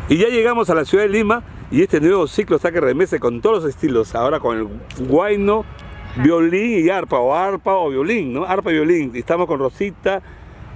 Y ya llegamos a la ciudad de Lima y este nuevo ciclo está que remece con todos los estilos. Ahora con el huayno, violín y arpa o violín, ¿no? Arpa y violín. Y estamos con Rosita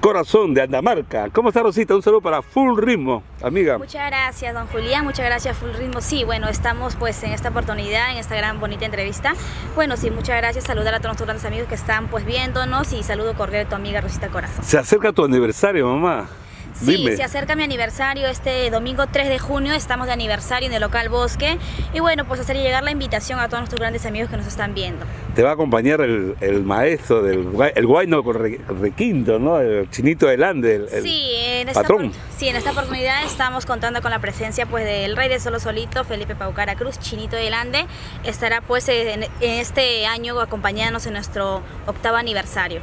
Corazón de Andamarca. ¿Cómo está, Rosita? Un saludo para Full Ritmo, amiga. Muchas gracias, don Julián, muchas gracias, Full Ritmo. Sí, bueno, estamos pues en esta oportunidad, en esta gran bonita entrevista. Bueno, sí, muchas gracias, saludar a todos nuestros grandes amigos que están pues viéndonos y saludo cordial a tu amiga Rosita Corazón. Se acerca tu aniversario, mamá. Sí, Dime. se acerca mi aniversario este domingo 3 de junio, estamos de aniversario en el local Bosque y bueno, pues hacer llegar la invitación a todos nuestros grandes amigos que nos están viendo. Te va a acompañar el maestro del el huayno requinto, ¿no? El Chinito del Ande, el sí, patrón. En esta oportunidad estamos contando con la presencia pues del rey de Solo Solito, Felipe Paucara Cruz, Chinito del Ande. Estará pues en este año acompañándonos en nuestro 8º aniversario.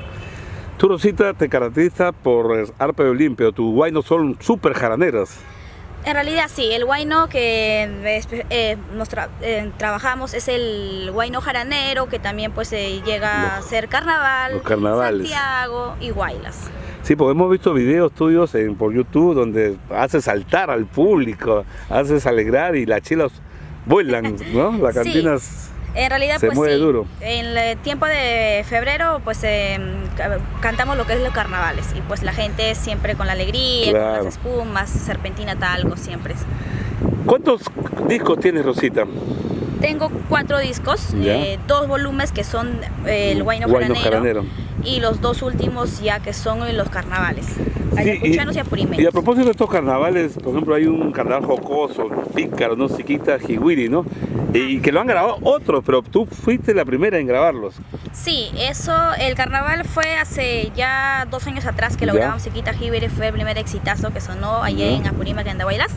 Tú, Rosita, te caracteriza por arpa y violín, pero tus huaynos son súper jaraneras. En realidad sí, el huayno que trabajamos es el huayno jaranero, que también pues llega a ser carnaval, los carnavales. Santiago y Huaylas. Sí, porque hemos visto videos tuyos por YouTube donde haces saltar al público, haces alegrar y las chilas vuelan, ¿no? Las cantinas... Sí. En realidad, se pues mueve sí, duro. En el tiempo de febrero, pues cantamos lo que es los carnavales y pues la gente siempre con la alegría, claro, con las espumas, serpentina, talco, siempre. ¿Cuántos discos tienes, Rosita? Tengo 4 discos, 2 volúmenes que son el huayno jaranero y los 2 últimos ya que son los carnavales, ayacuchanos y apurimeños. Y a propósito de estos carnavales, por ejemplo, hay un carnaval jocoso, pícaro, ¿no? Siquita, Jiguiri, ¿no? Y que lo han grabado otros, pero tú fuiste la primera en grabarlos. Sí, el carnaval fue hace ya 2 años atrás que lo grabamos. Siquita Jiguiri fue el primer exitazo que sonó allá en Apurímac, en Andahuaylas.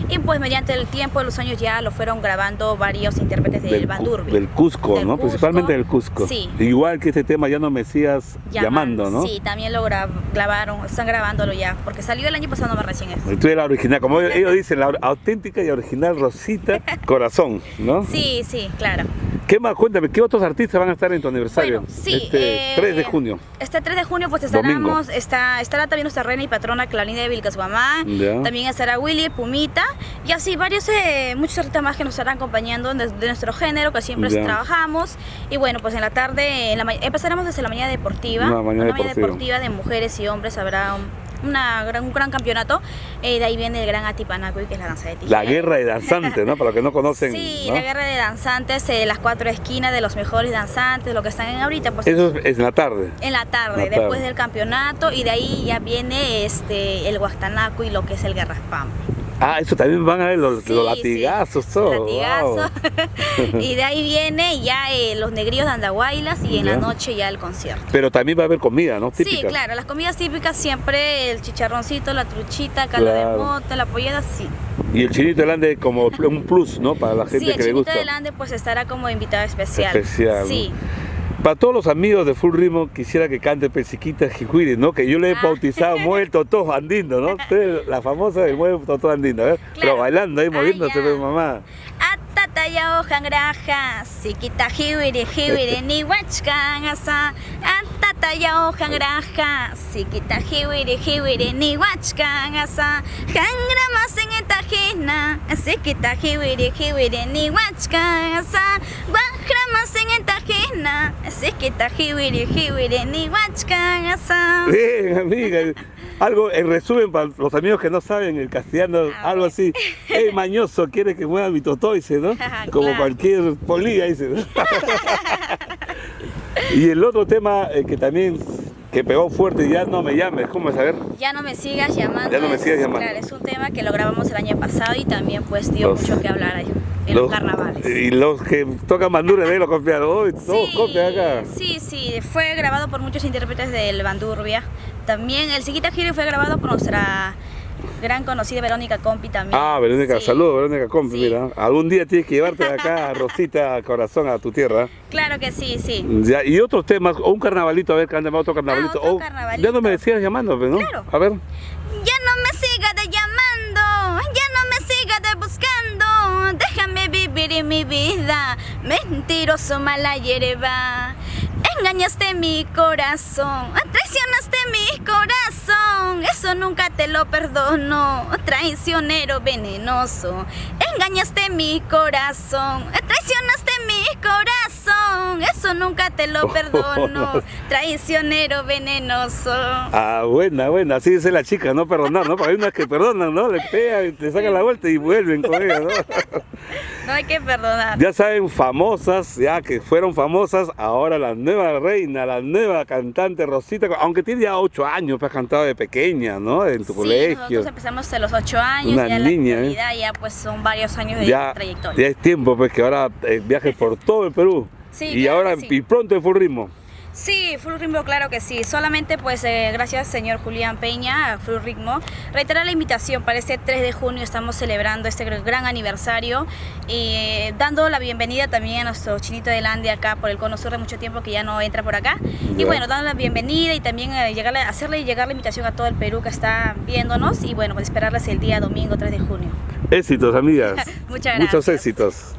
Y pues mediante el tiempo de los años ya lo fueron grabando varios intérpretes del bandurbi. Del Cusco, ¿no? Principalmente del Cusco. Sí. Igual que este tema, Ya no me sigas llamando, ¿no? Sí, también lo grabaron, están grabándolo ya, porque salió el año pasado nomás recién eso. Tú eres la original, como ellos dicen, la auténtica y original Rosita Corazón, ¿no? Sí, sí, claro. ¿Qué más? Cuéntame, ¿qué otros artistas van a estar en tu aniversario? Bueno, sí, 3 de junio. Este 3 de junio pues estará también nuestra reina y patrona Clarinda de Vilcashuamán, también estará Willy Pumita y así varios, muchos artistas más que nos estarán acompañando de nuestro género que siempre trabajamos. Y bueno, pues en la tarde, empezaremos desde la mañana deportiva, una mañana deportiva de mujeres y hombres, habrá un gran campeonato, de ahí viene el gran Atipanacui, que es la danza de tijera. La guerra de danzantes, ¿no? Para los que no conocen. Sí, ¿no? La guerra de danzantes, las 4 esquinas de los mejores danzantes, lo que están ahorita. Pues, eso es en la tarde. En la tarde, después del campeonato, y de ahí ya viene el Guastanaco y lo que es el Guerraspam. Ah, eso también van a ver los latigazos, todo. Los latigazos. Wow. Y de ahí viene ya los negrillos de Andahuaylas y en la noche ya el concierto. Pero también va a haber comida, ¿no? Típica. Sí, claro, las comidas típicas siempre, el chicharroncito, la truchita, cala de mota, la pollada, sí. Y el Chinito del Ande como un plus, ¿no? Para la gente que le gusta. Sí, el Chinito del Ande pues estará como invitado especial. Sí. Para todos los amigos de Full Ritmo, quisiera que cante Siquita Jiguiri, ¿no? Que yo le he bautizado Mueve el Totó Andino, ¿no? La famosa de Mueve el Totó Andino, ¿eh? Claro. Pero bailando ahí, moviéndose, mamá. Atataya hojangraja, Siquita Jiguiri, Jiguiri, ni huachcan asa. Atataya hojangraja, Siquita Jiguiri, Jiguiri, ni huachcan asa. Jangramas en etajena, Siquita Jiguiri, Jiguiri, ni huachcan asa. Bajramas en etajena, Siquita Jiguiri, Jiguiri, ni huachcan asa. Bien, amiga. Algo en resumen para los amigos que no saben el castellano, algo así. Mañoso, quiere que mueva mi totó, dice, ¿no? Como cualquier polilla, dice, ¿no? Y el otro tema que también pegó fuerte, Ya no me llames, ¿cómo es? A ver. Ya no me sigas llamando. Ya no me sigas llamando. Claro, es un tema que lo grabamos el año pasado y también pues dio mucho que hablar ahí en los carnavales. Y los que tocan bandurria de ahí lo copiaron, todos copian acá. Sí, fue grabado por muchos intérpretes del bandurbia. También el Siquita Jiguiri fue grabado por nuestra gran conocida Verónica Compi también. Ah, Verónica, saludos Verónica Compi, mira. Algún día tienes que llevarte de acá a Rosita Corazón a tu tierra. Claro que sí. Ya, y otros temas, o un carnavalito, a ver, cántame otro carnavalito. Carnavalito. Ya no me sigas llamando, ¿no? Claro. A ver. Ya no me sigas de llamando, ya no me sigas de buscando, déjame vivir en mi vida, mentiroso mala hierba. Engañaste mi corazón, traicionaste mi corazón, eso nunca te lo perdono. Traicionero venenoso, engañaste mi corazón, traicionaste mi corazón, eso nunca te lo perdono. Traicionero venenoso. Ah, buena, así dice la chica, no perdonar, ¿no? Porque hay unas que perdonan, ¿no? Le pegan, le sacan la vuelta y vuelven con ella, ¿no? No hay que perdonar. Ya saben, famosas, ya que fueron famosas, ahora la nueva reina, la nueva cantante Rosita, aunque tiene ya 8 años, pues has cantado de pequeña, ¿no? En tu colegio. Nosotros empezamos a los 8 años, una ya niña, en la actualidad ya pues son varios años de trayectoria. Ya es tiempo, pues, que ahora viajes por todo el Perú. Sí, y claro ahora, que sí. y pronto en Full Ritmo. Sí, Full Ritmo, claro que sí. Solamente pues gracias señor Julián Peña, a Full Ritmo, reiterar la invitación para este 3 de junio. Estamos celebrando este gran aniversario y dando la bienvenida también a nuestro Chinito de Lande acá por el Cono Sur de mucho tiempo que ya no entra por acá. Y bueno, dando la bienvenida y también hacerle llegar la invitación a todo el Perú que está viéndonos y bueno, pues esperarles el día domingo 3 de junio. Éxitos, amigas. Muchas gracias. Muchos éxitos.